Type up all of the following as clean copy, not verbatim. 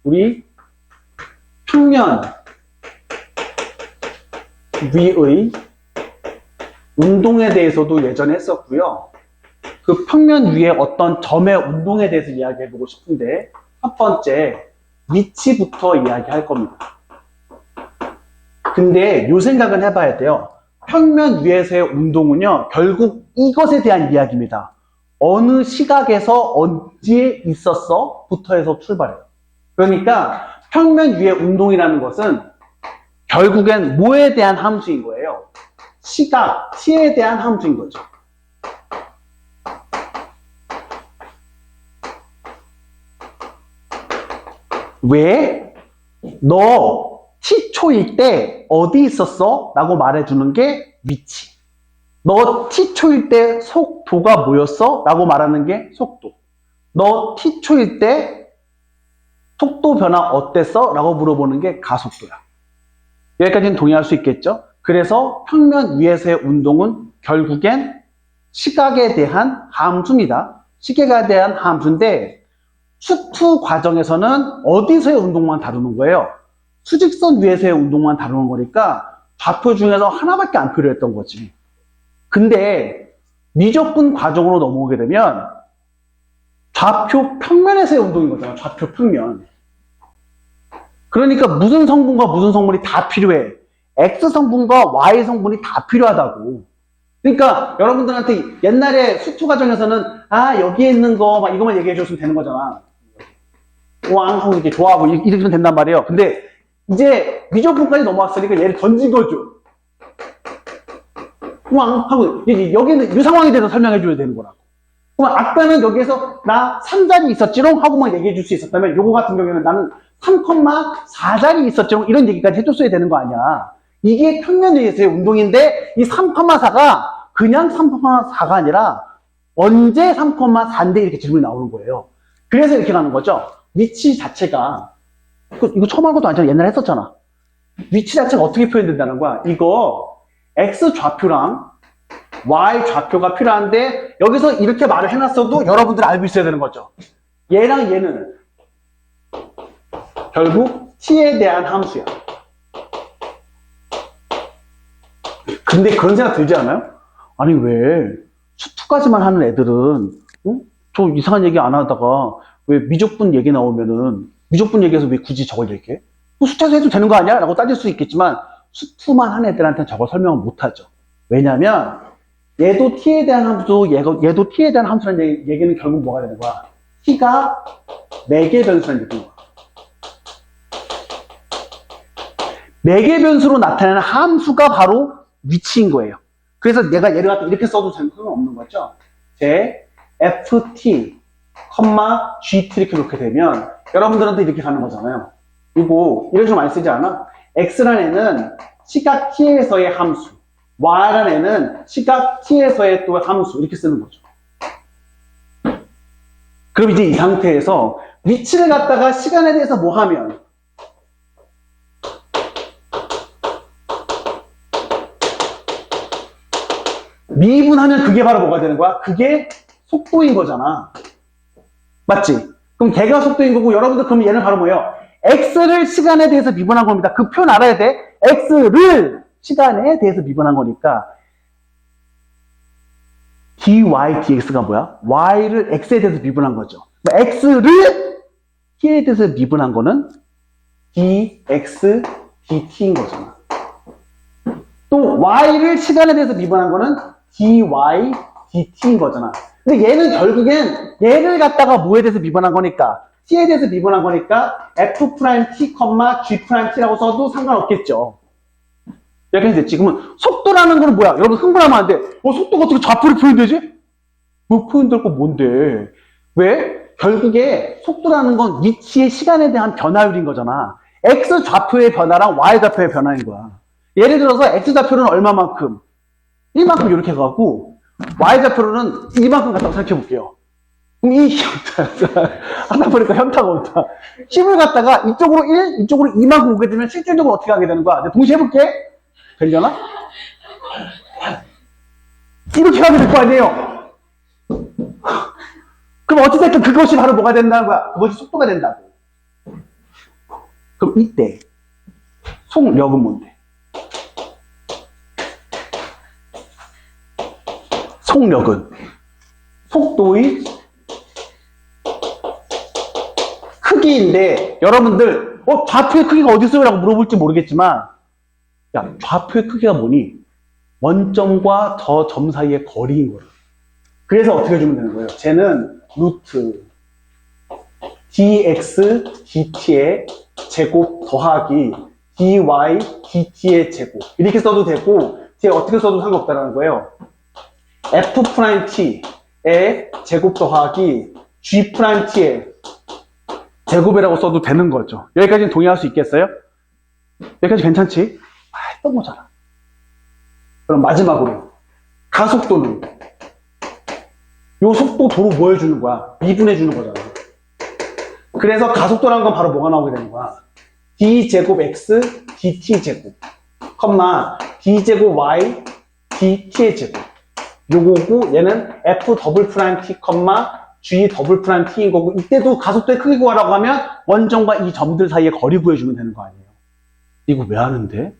우리 평면 위의 운동에 대해서도 예전에 했었고요. 그 평면 위에 어떤 점의 운동에 대해서 이야기해보고 싶은데, 첫 번째, 위치부터 이야기할 겁니다. 근데 요 생각은 해봐야 돼요. 평면 위에서의 운동은요, 결국 이것에 대한 이야기입니다. 어느 시각에서 언제 있었어? 부터 해서 출발해요. 그러니까 평면 위의 운동이라는 것은 결국엔 뭐에 대한 함수인 거예요? 시각, t에 대한 함수인 거죠. 왜? 너 t초일 때 어디 있었어? 라고 말해주는 게 위치. 너 t초일 때 속도가 뭐였어? 라고 말하는 게 속도. 너 t초일 때 속도 변화 어땠어? 라고 물어보는 게 가속도야. 여기까지는 동의할 수 있겠죠? 그래서 평면 위에서의 운동은 결국엔 시각에 대한 함수입니다. 시각에 대한 함수인데 수투 과정에서는 어디서의 운동만 다루는 거예요? 수직선 위에서의 운동만 다루는 거니까 좌표 중에서 하나밖에 안 필요했던 거지. 근데 미적분 과정으로 넘어오게 되면 좌표 평면에서의 운동인 거잖아. 좌표 평면. 그러니까 무슨 성분과 무슨 성분이 다 필요해. X 성분과 Y 성분이 다 필요하다고. 그러니까 여러분들한테 옛날에 수투 과정에서는 여기에 있는 거 막 이것만 얘기해 줬으면 되는 거잖아. 왕 하고 이렇게 좋아하고 이렇게 하면 된단 말이에요. 근데 이제 미적분까지 넘어왔으니까 얘를 던진 거죠. 왕 하고 여기는 이 상황에 대해서 설명해 줘야 되는 거라고. 그럼 아까는 여기에서 나 3자리 있었지롱 하고만 얘기해 줄 수 있었다면 요거 같은 경우에는 나는 3,4자리 있었지롱 이런 얘기까지 해줬어야 되는 거 아니야. 이게 평면 위에서의 운동인데 이 3,4가 그냥 3,4가 아니라 언제 3,4인데 이렇게 질문이 나오는 거예요. 그래서 이렇게 가는 거죠. 위치 자체가 이거 처음 한 것도 아니잖아. 옛날에 했었잖아. 위치 자체가 어떻게 표현된다는 거야. 이거 X 좌표랑 Y 좌표가 필요한데 여기서 이렇게 말을 해놨어도 여러분들 알고 있어야 되는 거죠. 얘랑 얘는 결국 t에 대한 함수야. 근데 그런 생각 들지 않아요? 아니 왜 수투까지만 하는 애들은 저 이상한 얘기 안 하다가 왜 미적분 얘기 나오면은 미적분 얘기해서 왜 굳이 저걸 얘기해? 수투에서 해도 되는 거 아니야? 라고 따질 수 있겠지만 수투만 한 애들한테는 저걸 설명을 못하죠. 왜냐면 얘도 t에 대한 함수, 얘도 t에 대한 함수라는 얘기는 결국 뭐가 되는 거야? t가 4개 변수라는 얘기인 거야. 4개 변수로 나타나는 함수가 바로 위치인 거예요. 그래서 내가 얘를 갖다 이렇게 써도 상관없는 거죠. 제 ft, gt 이렇게 놓게 되면 여러분들한테 이렇게 가는 거잖아요. 이거 이런 식으로 많이 쓰지 않아? x라는 애는 시각 t에서의 함수, y라는 애는 시각 t에서의 또 함수 이렇게 쓰는 거죠. 그럼 이제 이 상태에서 위치를 갖다가 시간에 대해서 뭐 하면 미분하면 그게 바로 뭐가 되는 거야? 그게 속도인 거잖아. 맞지? 그럼 걔가 속도인 거고 여러분들 그럼 얘는 바로 뭐예요? x를 시간에 대해서 미분한 겁니다. 그 표현 알아야 돼. x를 시간에 대해서 미분한 거니까 dy, dx가 뭐야? y를 x에 대해서 미분한 거죠. x를 t에 대해서 미분한 거는 dx, dt인 거잖아. 또 y를 시간에 대해서 미분한 거는 dy, dt인 거잖아. 근데 얘는 결국엔 얘를 갖다가 뭐에 대해서 미분한 거니까 t에 대해서 미분한 거니까 f't, g'라고 써도 상관없겠죠. 여기까지 됐지. 그러면 속도라는 거는 뭐야? 여러분 흥분하면 안 돼. 속도가 어떻게 좌표로 표현되지? 뭐 표현될 거 뭔데? 왜? 결국에 속도라는 건 위치의 시간에 대한 변화율인 거잖아. x 좌표의 변화랑 y 좌표의 변화인 거야. 예를 들어서 x 좌표는 얼마만큼? 이만큼 이렇게 가고 y 좌표로는 이만큼 갖다가 생각해 볼게요. 그럼 이 하다 보니까 현타가 온다. 힘을 갖다가 이쪽으로 1, 이쪽으로 2만큼 오게 되면 실질적으로 어떻게 하게 되는 거야? 내가 동시에 해볼게. 되려나? 이렇게 하게 될 거 아니에요? 그럼 어찌됐든 그것이 바로 뭐가 된다는 거야? 그것이 속도가 된다고. 그럼 이때 속력은 뭔데? 속력은 속도의 크기인데, 여러분들 좌표의 크기가 어디 있어요? 라고 물어볼지 모르겠지만, 야, 좌표의 크기가 뭐니? 원점과 저 점 사이의 거리인 거예요. 그래서 어떻게 해주면 되는 거예요? 쟤는 루트 dx dt의 제곱 더하기 dy dt의 제곱, 이렇게 써도 되고, 쟤 어떻게 써도 상관없다는 거예요. f't의 제곱 더하기 g't의 제곱이라고 써도 되는 거죠. 여기까지는 동의할 수 있겠어요? 여기까지 괜찮지? 했던 거잖아. 그럼 마지막으로 가속도는 요 속도 도로 뭐 해주는 거야? 미분해 주는 거잖아. 그래서 가속도라는 건 바로 뭐가 나오게 되는 거야? d제곱 x dt제곱 d제곱 y dt의 제곱, 요거고, 얘는 f 더블 프라임 t, g 더블 프라임 t인 거고, 이때도 가속도의 크기 구하라고 하면 원점과 이 점들 사이의 거리 구해주면 되는 거 아니에요? 이거 왜 하는데?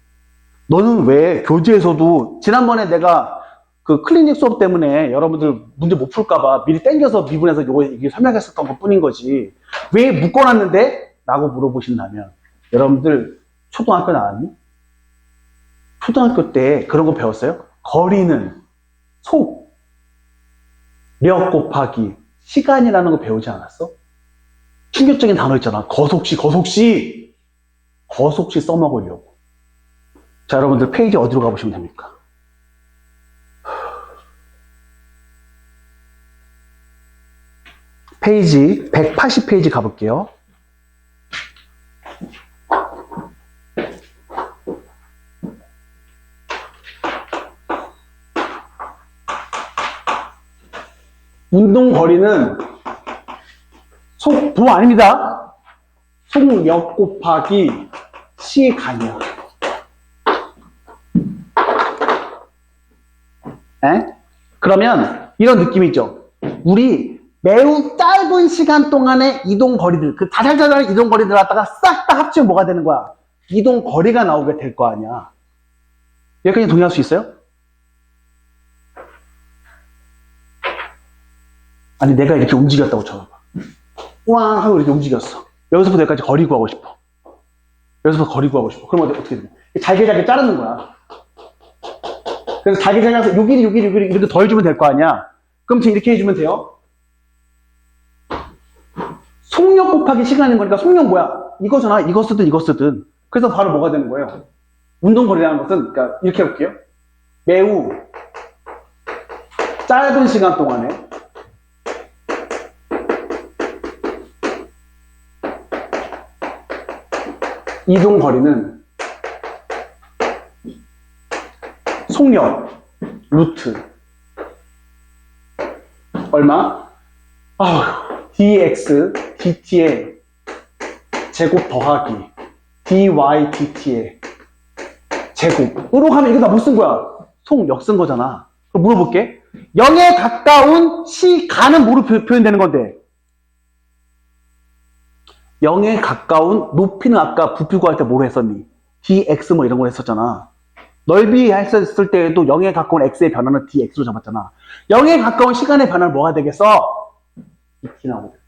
너는 왜 교재에서도, 지난번에 내가 그 클리닉 수업 때문에 여러분들 문제 못 풀까봐 미리 땡겨서 미분해서 요거 이게 설명했었던 것 뿐인 거지, 왜 묶어놨는데? 라고 물어보신다면, 여러분들 초등학교 나왔니? 초등학교 때 그런 거 배웠어요? 거리는 속력 곱하기 시간이라는 거 배우지 않았어? 충격적인 단어 있잖아. 거속시 써먹으려고. 자, 여러분들 페이지 어디로 가보시면 됩니까? 페이지 180페이지 가볼게요. 운동 거리는 속도 아닙니다. 속력 곱하기 시간이야. 그러면 이런 느낌이죠. 우리 매우 짧은 시간 동안의 이동 거리들, 그 자잘자잘한 이동 거리들 갖다가 싹 다 합치면 뭐가 되는 거야? 이동 거리가 나오게 될 거 아니야. 여기까지 동의할 수 있어요? 아니, 내가 이렇게 움직였다고 쳐봐봐. 우왕 하고 이렇게 움직였어. 여기서부터 여기까지 거리 구하고 싶어. 여기서부터 거리 구하고 싶어. 그럼 어떻게 되냐? 잘게 자르는 거야. 그래서 잘게 잘라서 요 길이 이렇게 더해주면 될 거 아니야. 그럼 지금 이렇게 해주면 돼요. 속력 곱하기 시간인 거니까, 속력 뭐야? 이거잖아. 이거 쓰든. 그래서 바로 뭐가 되는 거예요? 운동거리라는 것은, 그러니까 이렇게 해볼게요. 매우 짧은 시간 동안에 이동 거리는 속력 루트 얼마? dx dt의 제곱 더하기 dy dt의 제곱으로 가면 이거 나 뭐 쓴 거야? 속력 쓴 거잖아. 그럼 물어볼게. 0에 가까운 시간은 뭐로 표현되는 건데? 0에 가까운 높이는 아까 부피 구할 때 뭐로 했었니? dx 뭐 이런 걸 했었잖아. 넓이 했었을 때에도 0에 가까운 x의 변화는 dx로 잡았잖아. 0에 가까운 시간의 변화는 뭐가 되겠어? dt 나오게 돼.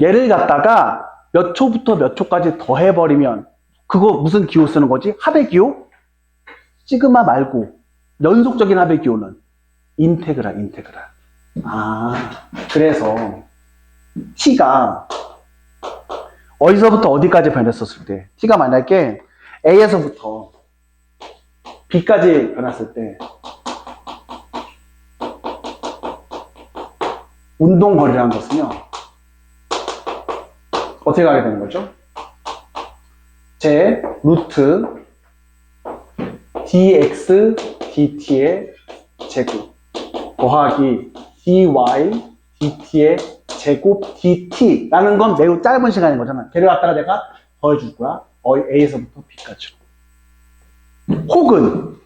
얘를 갖다가 몇 초부터 몇 초까지 더해버리면 그거 무슨 기호 쓰는 거지? 합의 기호? 시그마 말고 연속적인 합의 기호는 인테그랄. 그래서 t가 어디서부터 어디까지 변했었을 때, t가 만약에 a에서부터 b까지 변했을 때 운동거리라는 것은요 어떻게 가게 되는 거죠? 제 루트 dx dt의 제곱 더하기 dy dt의 제곱 dt라는 건 매우 짧은 시간인 거잖아. 걔를 갖다가 내가 더해줄 거야. a에서부터 b까지. 혹은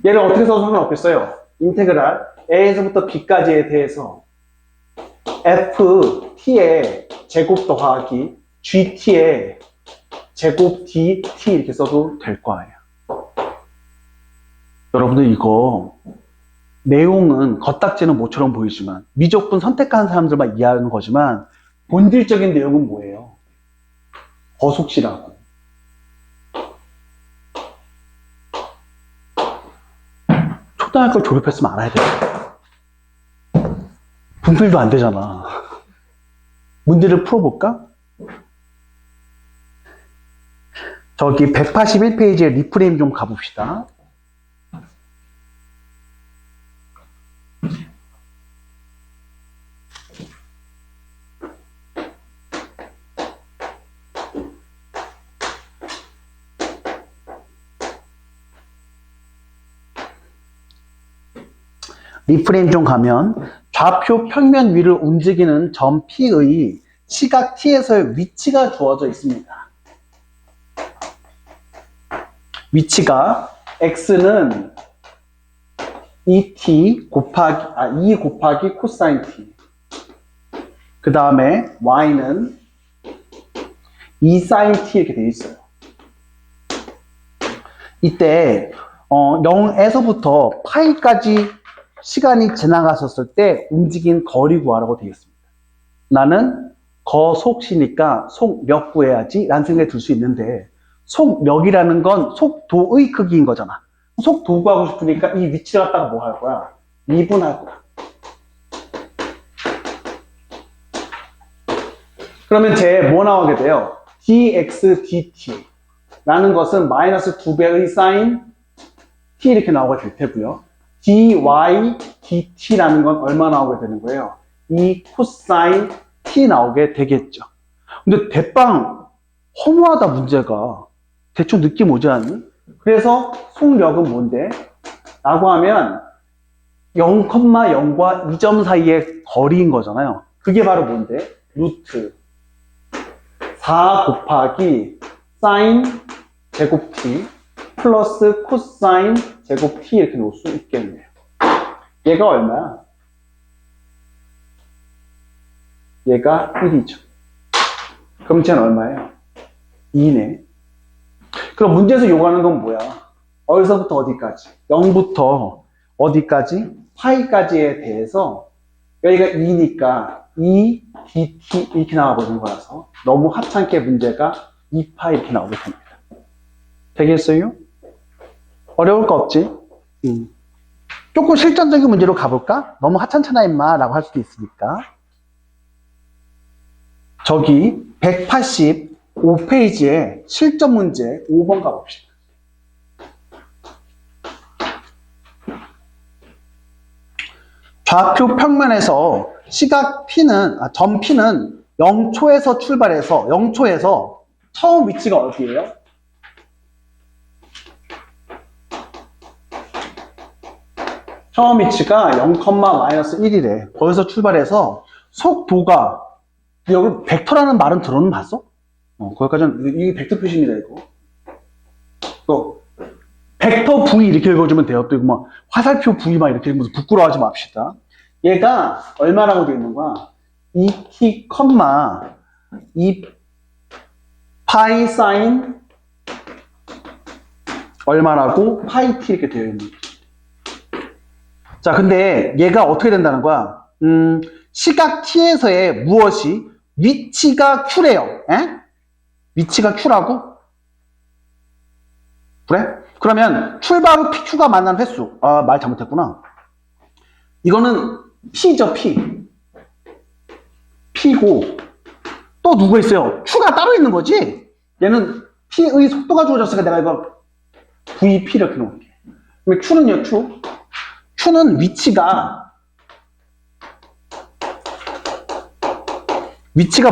얘를 어떻게 써도 상관없겠어요. 인테그랄 a에서부터 b까지에 대해서 ft의 제곱 더하기 GT에 제곱 DT 이렇게 써도 될 거예요. 여러분들 이거 내용은 겉딱지는 모처럼 보이지만 미적분 선택하는 사람들만 이해하는 거지만 본질적인 내용은 뭐예요? 거속시라고. 초등학교 졸업했으면 알아야 돼. 분필도 안 되잖아. 문제를 풀어볼까? 저기 181페이지에 리프레임 좀 가봅시다. 리프레임 좀 가면 좌표 평면 위를 움직이는 점 P의 시각 T에서의 위치가 주어져 있습니다. 위치가 X는 2t 곱하기 2 곱하기 코사인 T. 그 다음에 Y는 2 사인 T 이렇게 되어 있어요. 이때 0에서부터 파이까지 시간이 지나갔었을 때 움직인 거리 구하라고 되겠습니다. 나는 거속시니까 속력 구해야지 라는 생각이 들 수 있는데 속력이라는 건 속도의 크기인 거잖아. 속도 구하고 싶으니까 이 위치를 갖다가 뭐 할 거야? 미분할 거야. 그러면 제 뭐 나오게 돼요? dx dt 라는 것은 마이너스 2배의 사인 t 이렇게 나오게 될 테고요. dy dt라는 건 얼마 나오게 되는 거예요? 2 코사인 t 나오게 되겠죠. 근데 대빵 허무하다 문제가. 대충 느낌 오지 않니? 그래서 속력은 뭔데? 라고 하면 0,0과 2점 사이의 거리인 거잖아요. 그게 바로 뭔데? 루트 4 곱하기 사인 제곱 t 플러스 코사인 제곱 t 이렇게 놓을 수 있겠네요. 얘가 얼마야? 얘가 1이죠. 그럼 쟤는 얼마예요? 2네. 그럼 문제에서 요구하는 건 뭐야? 어디서부터 어디까지? 0부터 어디까지? 파이까지에 대해서 여기가 2니까 2 dt 이렇게 나와버리는 거라서 너무 하찮게 문제가 2파이 이렇게 나오게 됩니다. 되겠어요? 어려울 거 없지? 조금 실전적인 문제로 가볼까? 너무 하찮잖아 임마 라고 할 수도 있으니까. 저기 185페이지에 실전 문제 5번 가봅시다. 좌표 평면에서 시각 P는, 점 P는 0초에서 출발해서 0초에서 처음 위치가 어디예요? 처음 위치가 0,-1이래. 거기서 출발해서 속도가, 여기 벡터라는 말은 들어는 봤어? 거기까지는, 이게 벡터 표시입니다, 이거. 또, 벡터 V 이렇게 읽어주면 돼요. 또 이거 막, 화살표 V 막 이렇게 읽으면서 부끄러워하지 맙시다. 얘가 얼마라고 되어 있는 거야? 2t, 2 파이 사인 얼마라고? 파이 t 이렇게 되어 있는 거야. 자, 근데 얘가 어떻게 된다는 거야? 시각 t에서의 무엇이? 위치가 q래요. 에? 위치가 q라고? 그래? 그러면 출발 후 pq가 만난 횟수. 말 잘못했구나. 이거는 p죠, p. p고 또 누구 있어요? q가 따로 있는 거지? 얘는 p의 속도가 주어졌으니까 내가 이거 vp 이렇게 놓을게. 그럼 q는요, q. q는 위치가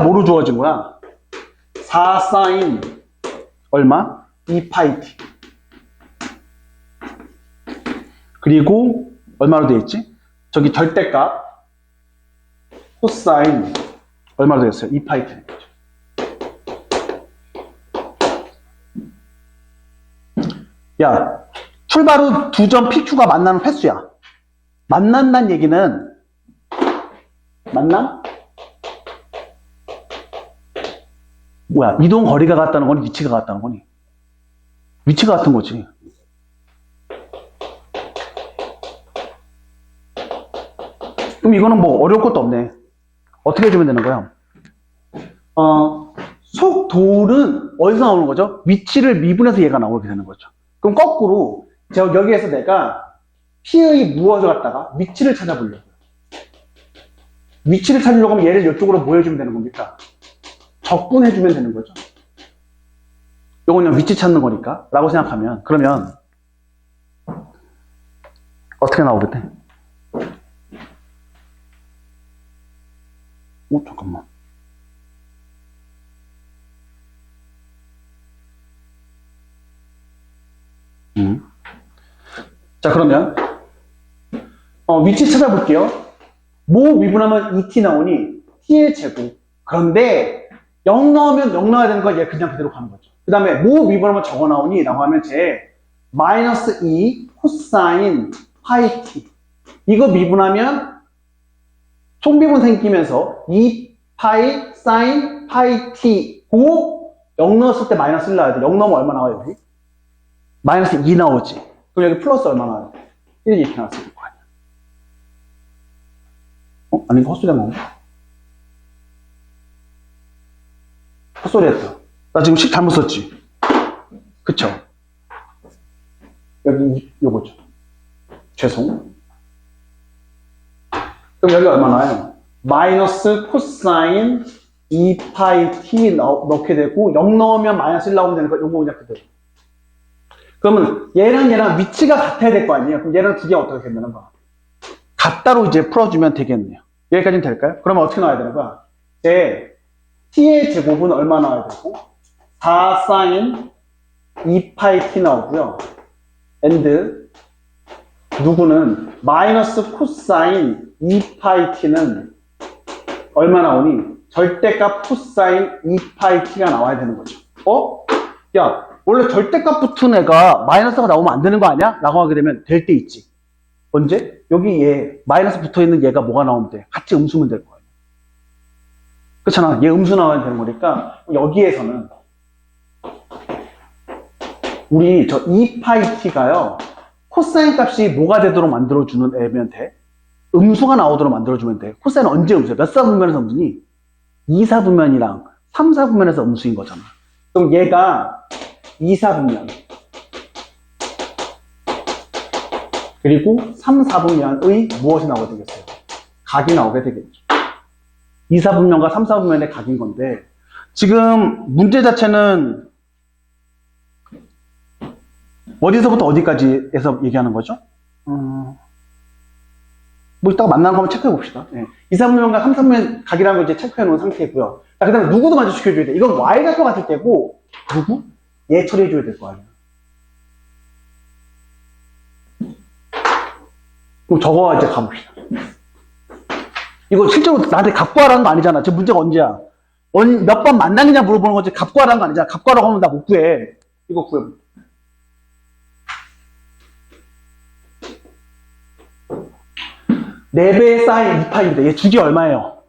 뭐로 주어진 거야? 4 사인 얼마? 2 파이 t. 그리고 얼마로 되어 있지? 저기 절대값 코사인 얼마로 되어 있어요? 2 파이 t. 야, 출발 후 두 점 PQ가 만나는 횟수야. 만난다는 얘기는 만남? 뭐야, 이동 거리가 같다는 거니, 위치가 같다는 거니? 위치가 같은 거지. 그럼 이거는 뭐 어려울 것도 없네. 어떻게 해주면 되는 거야? 속도는 어디서 나오는 거죠? 위치를 미분해서 얘가 나오게 되는 거죠. 그럼 거꾸로 제가 여기에서 내가 P의 무엇을 갖다가 위치를 찾아보려고요. 위치를 찾으려고 하면 얘를 이쪽으로 모여주면 되는 겁니까? 적분해주면 되는 거죠. 요건 그냥 위치 찾는 거니까 라고 생각하면 그러면 어떻게 나오겠대? 잠깐만. 자, 그러면 위치 찾아볼게요. 뭐 미분하면 2t 나오니 t의 제곱. 그런데 0 넣으면 0 넣어야 되는 거 얘 그냥 그대로 가는 거죠. 그 다음에 뭐 미분하면 저거 나오니 라고 하면 제 마이너스 2 코사인 파이 t. 이거 미분하면 총미분 생기면서 2 파이 사인 파이 t 고 0 넣었을 때 마이너스 1 나와야 돼. 0 넣으면 얼마 나와요 여기? 마이너스 2 나오지. 그럼 여기 플러스 얼마 나와요? 1 이렇게 나왔을 거 아니야. 아니 이거 헛소리 하면 헛소리 했다. 나 지금 식 잘못 썼지? 그쵸? 여기 요거죠. 죄송. 그럼 여기 얼마 나와요? 마이너스 코사인 2파이 t 넣게 되고 0 넣으면 마이너스 1 나오면 되는 거 요거 그냥 그대로. 그러면 얘랑 위치가 같아야 될 거 아니에요? 그럼 얘랑 두 개가 어떻게 되는 거야? 같다로 이제 풀어주면 되겠네요. 여기까지는 될까요? 그러면 어떻게 나와야 되는 거야? 제 t의 제곱은 얼마 나와야 되고 4 사인 2파이 t 나오고요. and 누구는 마이너스 코사인 2파이 t는 얼마 나오니? 절대값 코사인 2파이 t가 나와야 되는 거죠. 야, 원래 절대값 붙은 애가 마이너스가 나오면 안 되는 거 아니야? 라고 하게 되면 될 때 있지. 언제? 여기 얘 마이너스 붙어있는 얘가 뭐가 나오면 돼? 같이 음수면 될 거야. 그렇잖아. 얘 음수 나와야 되는 거니까 여기에서는 우리 저 2파이 t가요 코사인 값이 뭐가 되도록 만들어주는 애면 돼? 음수가 나오도록 만들어주면 돼. 코사인은 언제 음수야? 몇 사분면에서 음수니? 2사분면이랑 3사분면에서 음수인 거잖아. 그럼 얘가 2사분면 그리고 3사분면의 무엇이 나오게 되겠어요? 각이 나오게 되겠죠. 2사분면과 3사분면의 각인 건데 지금 문제 자체는 어디서부터 어디까지 해서 얘기하는 거죠? 뭐 이따가 만나는 거 한번 체크해 봅시다. 네. 2사분면과 3사분면 각이라는 걸 이제 체크해 놓은 상태고요. 자, 그 다음에 누구도 만족시켜줘야 돼. 이건 y가 똑같을 때고 누구? 얘 처리해줘야 될 거 아니야. 그럼 저거 이제 가봅시다. 이거 실제로 나한테 갖고 하라는 거 아니잖아. 지금 문제가 언제야? 몇 번 만나느냐 물어보는 거지 갖고 하라는 거 아니잖아. 갖고 하라고 하면 나 못 구해. 이거 구해. 네 배의 사인 2파입니다. 얘 주기 얼마예요?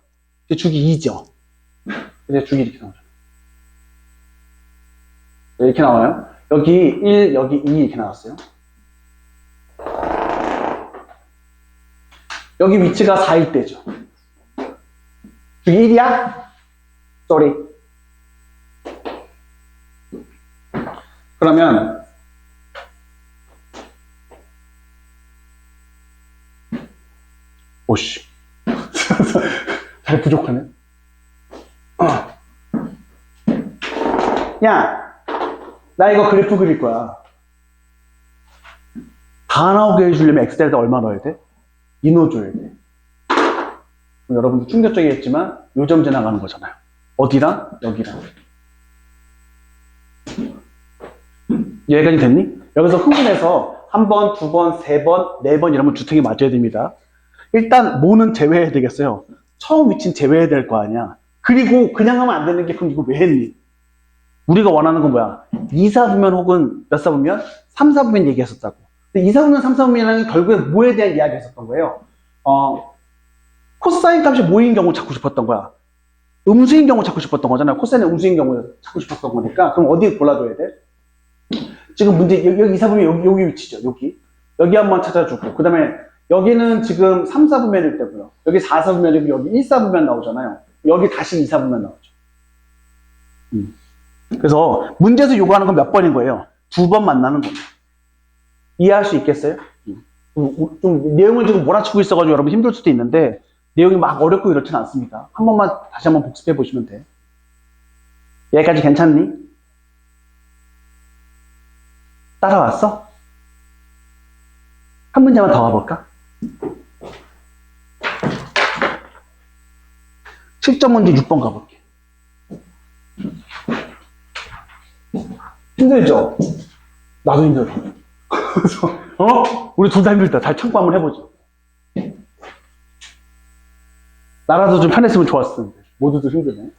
얘 주기 2죠. 얘 주기 이렇게 나오죠. 이렇게 나와요. 여기 1, 여기 2 이렇게 나왔어요. 여기 위치가 4일 때죠. 주기 1이야? 쏘리. 그러면 오씨. 잘 부족하네. 야, 나 이거 그래프 그릴 거야. 다 나오게 해주려면 엑셀에다 얼마 넣어야 돼? 2 넣어줘야 돼. 여러분도 충격적이겠지만 요점 지나가는 거잖아요. 어디랑? 여기랑. 여기까지 됐니? 여기서 흥분해서 한 번, 두 번, 세 번, 네 번 이러면 주택이 맞아야 됩니다. 일단 뭐는 제외해야 되겠어요. 처음 위치는 제외해야 될 거 아니야. 그리고 그냥 하면 안 되는 게 그럼 이거 왜 했니? 우리가 원하는 건 뭐야? 2사분면 혹은 몇 사분면? 3사분면 얘기했었다고. 근데 2사분면, 3사분면이라는 결국에 뭐에 대한 이야기 했었던 거예요? 코사인 값이 뭐인 경우 찾고 싶었던 거야. 음수인 경우 찾고 싶었던 거잖아요. 코사인의 음수인 경우 찾고 싶었던 거니까. 그럼 어디 골라줘야 돼? 지금 문제, 여기 이사분면 여기 위치죠. 여기 한번 찾아주고. 그 다음에 여기는 지금 3, 4분면일 때고요. 여기 4, 4분면이고 여기 1, 4분면 나오잖아요. 여기 다시 2, 4분면 나오죠. 그래서 문제에서 요구하는 건 몇 번인 거예요? 2번 만나는 겁니다. 이해할 수 있겠어요? 좀 내용을 지금 몰아치고 있어가지고 여러분 힘들 수도 있는데 내용이 막 어렵고 이렇지는 않습니다. 한 번만 다시 한번 복습해 보시면 돼. 여기까지 괜찮니? 따라왔어? 한 문제만 더 가볼까? 7점 문제 6번 가볼게. 힘들죠? 나도 힘들어. 우리 둘 다 힘들다. 잘 참고 한번 해보죠. 나라도 좀 편했으면 좋았을 텐데. 모두도 힘드네.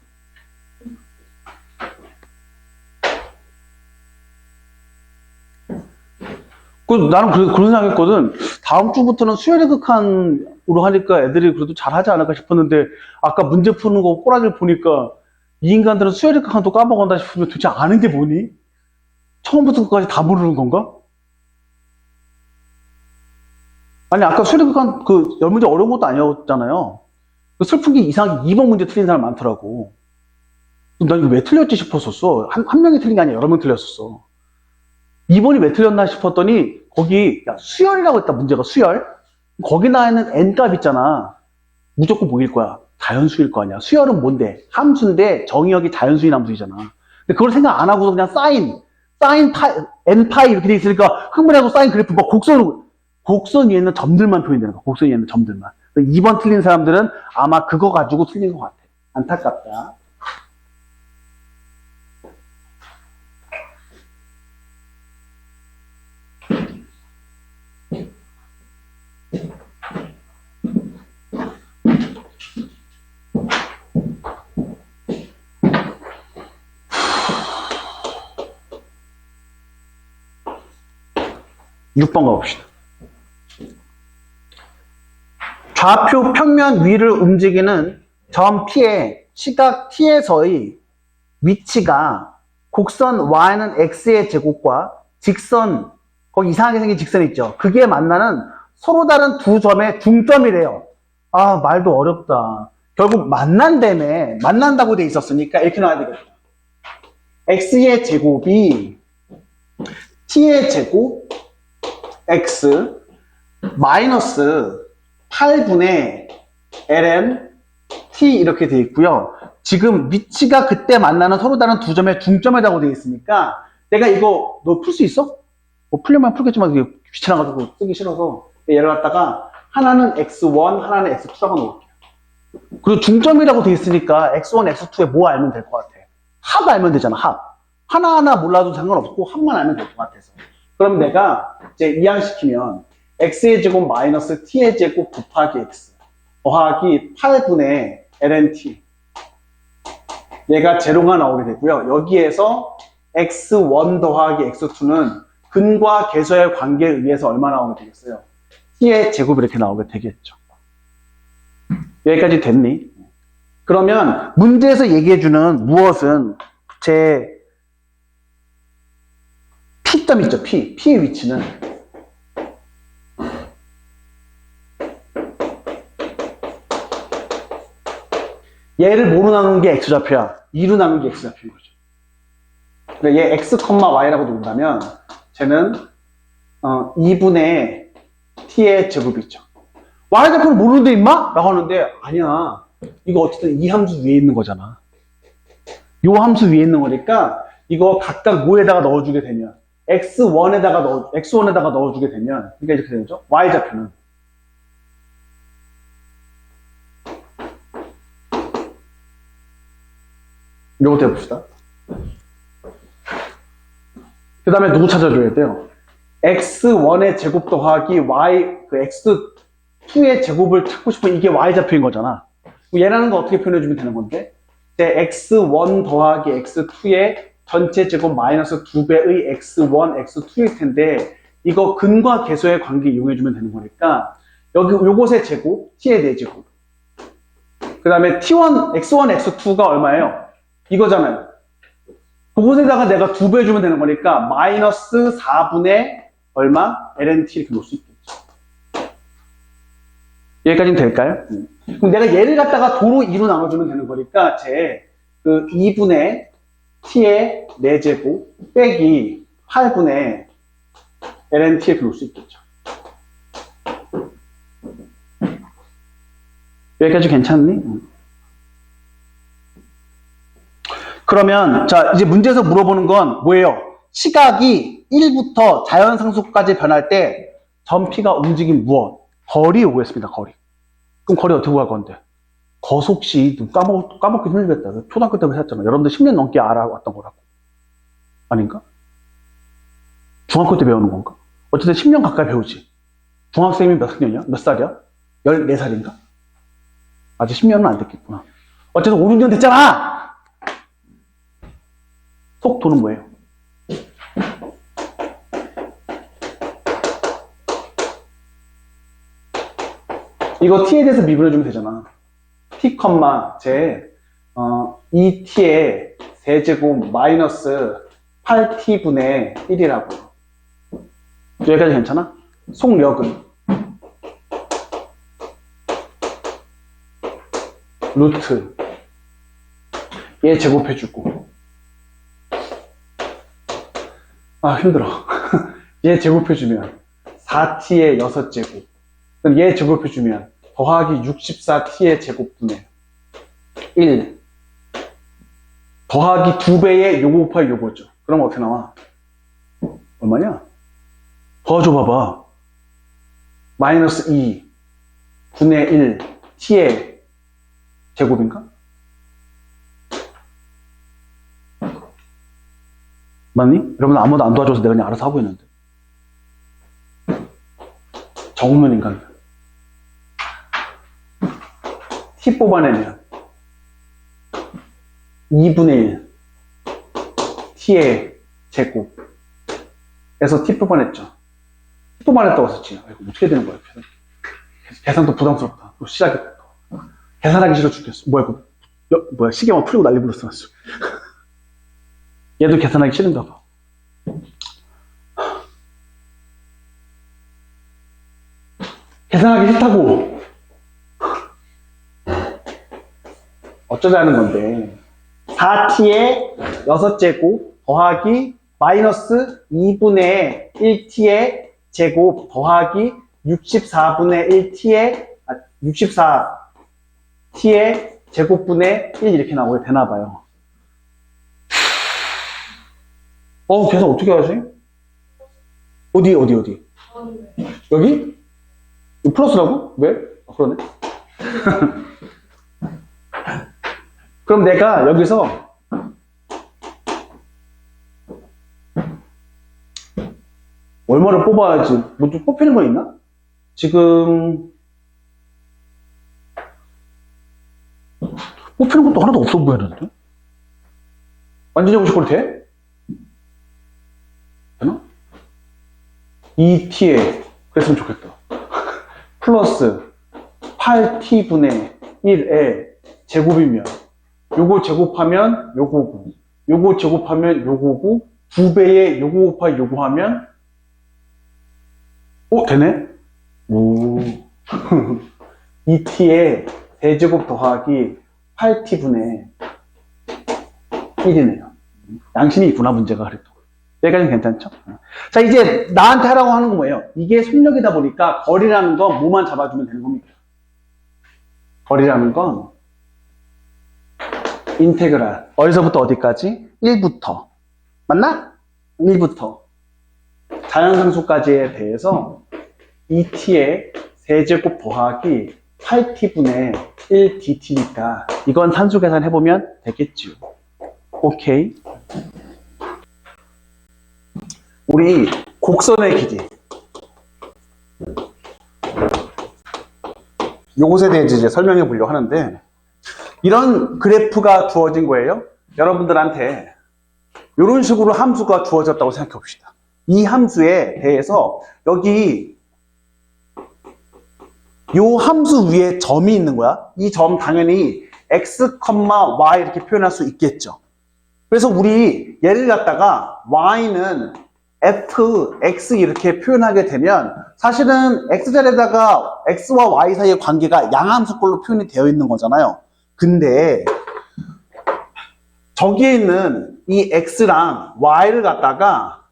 나는 그런 생각했거든. 다음 주부터는 수열의 극한으로 하니까 애들이 그래도 잘하지 않을까 싶었는데, 아까 문제 푸는 거 꼬라지를 보니까 이 인간들은 수열의 극한도 까먹었다 싶으면 도대체 아는 게 뭐니? 처음부터 끝까지 다 모르는 건가? 아니, 아까 수열의 극한 그 10문제 어려운 것도 아니었잖아요. 슬픈 게 이상하게 2번 문제 틀린 사람 많더라고. 난 이거 왜 틀렸지 싶었었어. 한 명이 틀린 게 아니라 여러 명 틀렸었어. 2번이 왜 틀렸나 싶었더니 거기 수열이라고 했다. 문제가 수열. 거기 나와 있는 n값 있잖아. 무조건 뭐일 거야? 자연수일 거 아니야. 수열은 뭔데? 함수인데 정의역이 자연수인 함수이잖아. 근데 그걸 생각 안 하고서 그냥 사인 파이, n파이 이렇게 돼 있으니까 흥분하고 사인 그래프 막 곡선 위에 있는 점들만 표현되는 거야. 곡선 위에 있는 점들만. 2번 틀린 사람들은 아마 그거 가지고 틀린 것 같아. 안타깝다. (6번) 가봅시다. 좌표 평면 위를 움직이는 점 P의 시각 T에서의 위치가 곡선 Y는 X의 제곱과 직선, 거기 이상하게 생긴 직선 있죠. 그게 만나는 서로 다른 두 점의 중점이래요. 아, 말도 어렵다. 결국 만난다고 돼 있었으니까 이렇게 나와야 되겠다. X의 제곱이 T의 제곱 X 마이너스 8분의 ln t 이렇게 돼 있고요. 지금 위치가 그때 만나는 서로 다른 두 점의 중점이라고 돼 있으니까 내가 이거 너 풀 수 있어? 뭐 풀려면 풀겠지만 이게 귀찮아가지고 쓰기 싫어서 얘를 갖다가 하나는 x1 하나는 x2라고 놓을게요. 그리고 중점이라고 돼 있으니까 x1 x2에 뭐 알면 될 것 같아? 합 알면 되잖아. 합 하나하나 몰라도 상관없고 합만 알면 될 것 같아서. 그럼 내가 이제 이항시키면 x의 제곱 마이너스 t의 제곱 곱하기 x 더하기 8분의 ln(t) 얘가 제로가 나오게 되고요. 여기에서 x1 더하기 x2는 근과 계수의 관계에 의해서 얼마 나오게 되겠어요? t의 제곱 이렇게 나오게 되겠죠. 여기까지 됐니? 그러면 문제에서 얘기해주는 무엇은 제 P점 있죠. P의 위치는 얘를 뭐로 나누는 게 x좌표야? 2로 나누는 게 x좌표인 거죠. 그러니까 얘 x, y라고 놓는다면 쟤는 2분의 t의 제곱이죠. y좌표는 모르는데 임마? 라고 하는데 아니야. 이거 어쨌든 이 함수 위에 있는 거잖아. 요 함수 위에 있는 거니까 이거 각각 뭐에다가 넣어주게 되면 x1에다가 넣어주게 되면 그러니까 이렇게 되죠. y좌표는 이거부터 해봅시다. 그 다음에 누구 찾아줘야 돼요? x1의 제곱 더하기 x2의 제곱을 찾고 싶으면 이게 y좌표인 거잖아. 얘라는 거 어떻게 표현해주면 되는 건데? x1 더하기 x2의 전체 제곱 마이너스 2배의 x1, x2일 텐데 이거 근과 계수의 관계 이용해주면 되는 거니까 여기 요것의 제곱, t의 4제곱 그 다음에 T1, X1, X2가 얼마예요? 이거잖아요. 그곳에다가 내가 2배 주면 되는 거니까 마이너스 4분의 얼마? LNT 이렇게 놓을 수 있겠죠. 여기까지는 될까요? 그럼 내가 얘를 갖다가 도로 2로 나눠주면 되는 거니까 그 2분의 T의 4제곱 빼기 8분의 LNT 이렇게 놓을 수 있겠죠. 여기까지 괜찮니? 그러면 자 이제 문제에서 물어보는 건 뭐예요? 시각이 1부터 자연상수까지 변할 때 점피가 움직인 무엇? 거리 요구했습니다. 거리. 그럼 거리 어떻게 구할 건데? 거속시 까먹기 힘들겠다. 초등학교 때 했잖아. 여러분들 10년 넘게 알아왔던 거라고. 아닌가? 중학교 때 배우는 건가? 어쨌든 10년 가까이 배우지. 중학생이 몇 학년이야? 몇 살이야? 14살인가? 아직 10년은 안 됐겠구나. 어쨌든 5, 6년 됐잖아! 속도는 뭐예요? 이거 t에 대해서 미분해주면 되잖아. t, 제 2t의 세제곱 마이너스 8t분의 1이라고. 여기까지 괜찮아? 속력은 루트 얘 제곱해주고 아 힘들어. 얘 제곱해주면 4t의 6제곱 그럼 얘 제곱해주면 더하기 64t의 제곱분의 1 더하기 2배의 요거 곱하기 요거죠. 그럼 어떻게 나와? 얼마냐? 더해줘 봐봐. 마이너스 2 분의 1 t의 제곱인가? 맞니? 여러분 아무도 안 도와줘서 내가 그냥 알아서 하고 있는데. 정면 인간. t 뽑아내면 2분의 1 t의 제곱에서 t 뽑아냈죠. t 뽑아냈다고 했었지. 이거 어떻게 되는 거야? 계산도 부담스럽다. 또 시작했다. 계산하기 싫어 죽겠어. 뭐야 시계만 풀리고 난리 불렀어. 얘도 계산하기 싫은가 봐. 계산하기 싫다고. 어쩌자는 건데 4t의 6제곱 더하기 마이너스 2분의 1t의 제곱 더하기 64분의 1t의 64t의 제곱분의 1 이렇게 나오게 되나봐요. 계산 어떻게 하지? 어디? 여기? 이거 플러스라고? 왜? 그러네. 그럼 내가 여기서 얼마를 뽑아야지? 뭐 좀 뽑히는 거 있나? 지금 뽑히는 것도 하나도 없어 보이는데? 완전히 50골 돼? 되나? 2t에 그랬으면 좋겠다. 플러스 8t분의 1의 제곱이면 요거 제곱하면 요거고 요거 제곱하면 요거고 2배의 요거 곱하기 요거 하면 되네? 오 2t의 대제곱 더하기 8t분의 1이네요. 양심이 있구나 문제가 그래도. 여기까지는 괜찮죠? 자 이제 나한테 하라고 하는 건 뭐예요? 이게 속력이다 보니까 거리라는 건 뭐만 잡아주면 되는 겁니다. 거리라는 건 인테그랄 어디서부터 어디까지? 1부터 맞나? 1부터 자연상수까지에 대해서 2t의 세제곱 더하기 8t분의 1dt니까 이건 산수 계산해보면 되겠죠. 오케이. 우리 곡선의 길이 요것에 대해 이제 설명해 보려고 하는데 이런 그래프가 주어진 거예요. 여러분들한테 이런 식으로 함수가 주어졌다고 생각해 봅시다. 이 함수에 대해서 여기 요 함수 위에 점이 있는 거야. 이 점 당연히 x, y 이렇게 표현할 수 있겠죠. 그래서 우리 얘를 갖다가 y는 f, x 이렇게 표현하게 되면 사실은 x자리에다가 x와 y 사이의 관계가 양함수꼴로 표현이 되어 있는 거잖아요. 근데 저기에 있는 이 x랑 y를 갖다가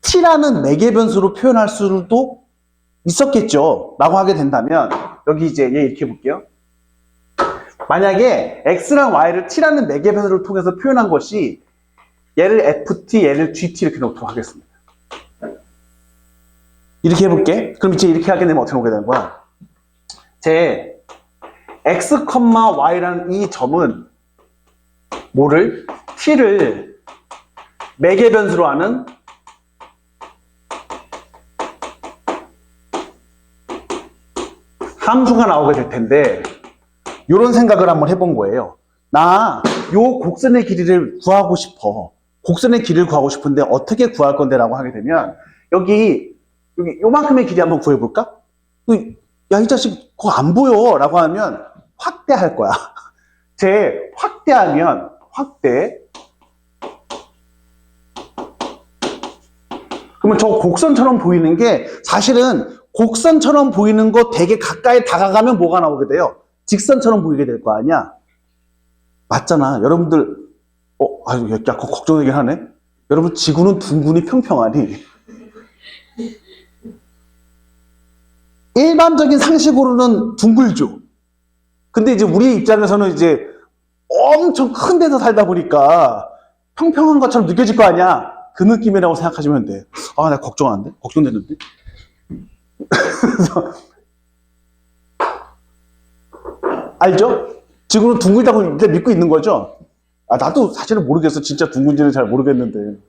t라는 매개변수로 표현할 수도 있었겠죠. 라고 하게 된다면 여기 이제 얘 이렇게 볼게요. 만약에 x랑 y를 t라는 매개변수를 통해서 표현한 것이 얘를 ft, 얘를 gt 이렇게 놓도록 하겠습니다. 이렇게 해볼게. 그럼 이제 이렇게 하게 되면 어떻게 오게 되는 거야? 제 x, y라는 이 점은 뭐를? t를 매개변수로 하는 함수가 나오게 될 텐데 이런 생각을 한번 해본 거예요. 나 요 곡선의 길이를 구하고 싶어. 곡선의 길이를 구하고 싶은데 어떻게 구할 건데 라고 하게 되면 여기 요만큼의 길이 한번 구해볼까? 야, 이 자식 그거 안 보여 라고 하면 확대할 거야. 제 확대하면 확대. 그러면 저 곡선처럼 보이는 게 사실은 곡선처럼 보이는 거 되게 가까이 다가가면 뭐가 나오게 돼요? 직선처럼 보이게 될 거 아니야? 맞잖아. 여러분들, 약간 걱정되긴 하네. 여러분, 지구는 둥근이 평평하니 일반적인 상식으로는 둥글죠. 근데 이제 우리 입장에서는 이제 엄청 큰 데서 살다 보니까 평평한 것처럼 느껴질 거 아니야? 그 느낌이라고 생각하시면 돼. 아, 나 걱정하는데? 걱정되는데? 알죠? 지구는 둥글다고 일단 믿고 있는 거죠? 아, 나도 사실은 모르겠어. 진짜 둥근지는 잘 모르겠는데.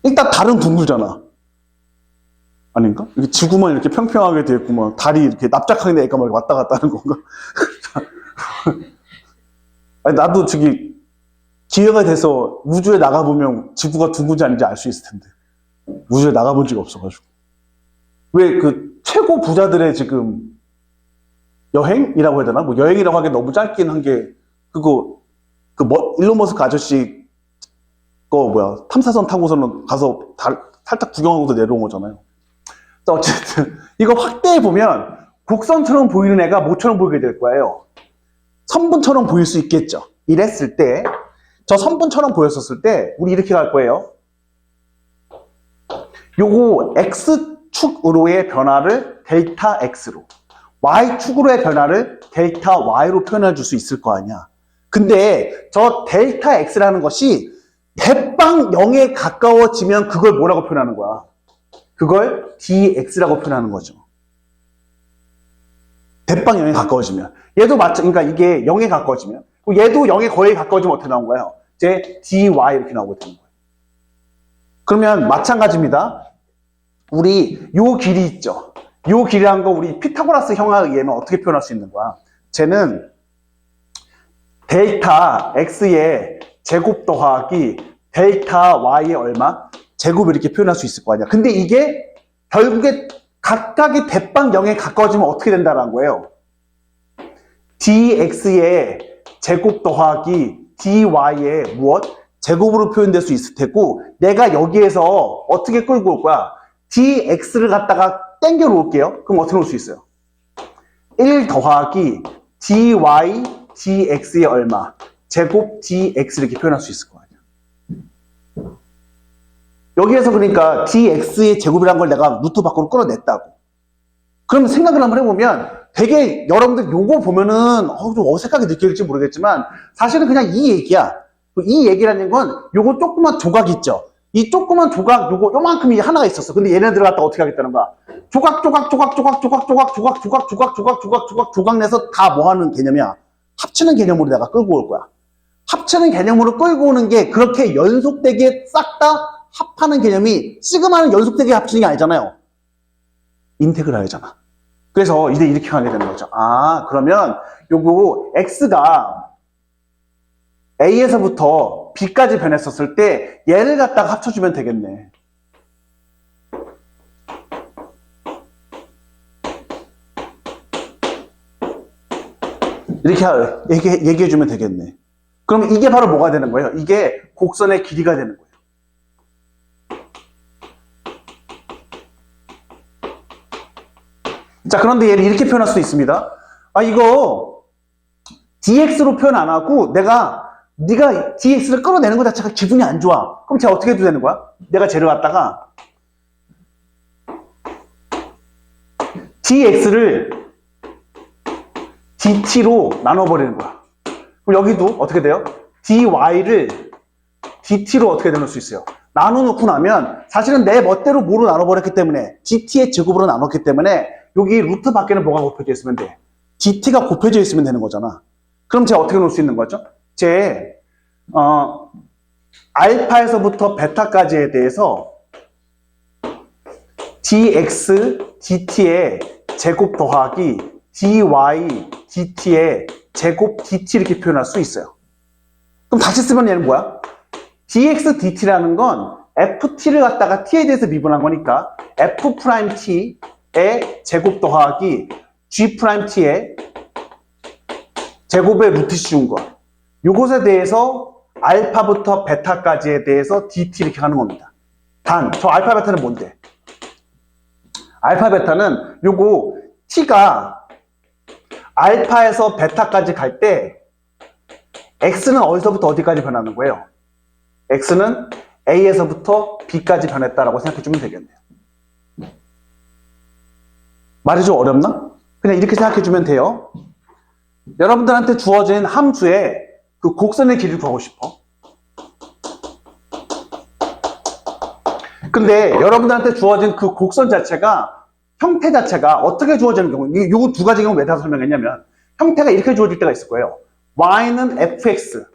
일단 달은 둥글잖아. 아닌가? 이게 지구만 이렇게 평평하게 돼 있구만. 달이 이렇게 납작하게 되니까 막 왔다 갔다 하는 건가? 아니, 나도 저기 기회가 돼서 우주에 나가보면 지구가 둥근지 아닌지 알 수 있을 텐데. 우주에 나가본 적이 없어가지고. 왜 그 최고 부자들의 지금 여행이라고 해야 되나? 뭐 여행이라고 하기 너무 짧긴 한 게 일론 머스크 아저씨 탐사선 타고서는 가서 살짝 구경하고도 내려온 거잖아요. 어쨌든 이거 확대해 보면 곡선처럼 보이는 애가 뭐처럼 보이게 될 거예요? 선분처럼 보일 수 있겠죠. 이랬을 때 저 선분처럼 보였었을 때 우리 이렇게 갈 거예요. 요거 x축으로의 변화를 델타 x로, y축으로의 변화를 델타 y로 표현해 줄 수 있을 거 아니야. 근데 저 델타 x라는 것이 대빵 0에 가까워지면 그걸 뭐라고 표현하는 거야? 그걸 dx라고 표현하는 거죠. 대빵 0에 가까워지면. 얘도 그러니까 이게 0에 가까워지면. 얘도 0에 거의 가까워지면 어떻게 나온 거예요? 제 dy 이렇게 나오게 되는 거예요. 그러면 마찬가지입니다. 우리 요 길이 있죠. 요 길이란 거 우리 피타고라스 형에 의하면 어떻게 표현할 수 있는 거야? 쟤는 델타 x의 제곱 더하기 델타 y의 얼마? 제곱 이렇게 표현할 수 있을 거 아니야. 근데 이게 결국에 각각이 대빵 0에 가까워지면 어떻게 된다는 거예요? dx의 제곱 더하기 dy의 무엇? 제곱으로 표현될 수 있을 테고 내가 여기에서 어떻게 끌고 올 거야? dx를 갖다가 땡겨 놓을게요. 그럼 어떻게 놓을 수 있어요? 1 더하기 dy dx의 얼마? 제곱 dx 이렇게 표현할 수 있을 거 아니야. 여기에서 그러니까 dx의 제곱이라는 걸 내가 루트 밖으로 끌어냈다고. 그럼 생각을 한번 해보면 되게 여러분들 요거 보면은 좀 어색하게 느낄지 모르겠지만 사실은 그냥 이 얘기야. 이 얘기라는 건 요거 조그만 조각 있죠. 이 조그만 조각 요만큼이 하나가 있었어. 근데 얘네들을 갖다 어떻게 하겠다는 거야? 조각 내서 다 뭐 하는 개념이야? 합치는 개념으로 내가 끌고 올 거야. 합치는 개념으로 끌고 오는 게 그렇게 연속되게 싹 다 합하는 개념이 시그마는 연속되게 합치는 게 아니잖아요. 인테그랄이잖아. 그래서 이제 이렇게 하게 되는 거죠. 아, 그러면 요거 x가 a에서부터 b까지 변했었을 때 얘를 갖다가 합쳐주면 되겠네. 이렇게 얘기해주면 되겠네. 그럼 이게 바로 뭐가 되는 거예요? 이게 곡선의 길이가 되는 거예요. 자, 그런데 얘를 이렇게 표현할 수도 있습니다. 아, 이거 dx로 표현 안 하고 네가 dx를 끌어내는 것 자체가 기분이 안 좋아. 그럼 제가 어떻게 해도 되는 거야? 내가 쟤를 갖다가 dx를 dt로 나눠버리는 거야. 그럼 여기도 어떻게 돼요? dy를 dt로 어떻게 나눌 수 있어요? 나눠놓고 나면 사실은 내 멋대로 뭐로 나눠버렸기 때문에 dt의 제곱으로 나눴기 때문에 여기 루트 밖에는 뭐가 곱해져 있으면 돼? dt가 곱해져 있으면 되는 거잖아. 그럼 제가 어떻게 놓을 수 있는 거죠? 제 알파에서부터 베타까지에 대해서 dx dt의 제곱 더하기 dy dt의 제곱 dt 이렇게 표현할 수 있어요. 그럼 다시 쓰면 얘는 뭐야? dx dt라는 건 ft를 갖다가 t에 대해서 미분한 거니까 f't의 제곱 더하기 g't의 제곱의 루트 씌운 거. 요것에 대해서 알파부터 베타까지에 대해서 dt 이렇게 하는 겁니다. 단, 저 알파 베타는 뭔데? 알파 베타는 요거 t가 알파에서 베타까지 갈 때 x는 어디서부터 어디까지 변하는 거예요? x는 a에서부터 b까지 변했다라고 생각해주면 되겠네요. 말이 좀 어렵나? 그냥 이렇게 생각해주면 돼요. 여러분들한테 주어진 함수의 그 곡선의 길이를 구하고 싶어. 근데 여러분들한테 주어진 그 곡선 자체가 형태 자체가 어떻게 주어지는 경우, 요 두 가지 경우 왜 다 설명했냐면 형태가 이렇게 주어질 때가 있을 거예요. y는 fx,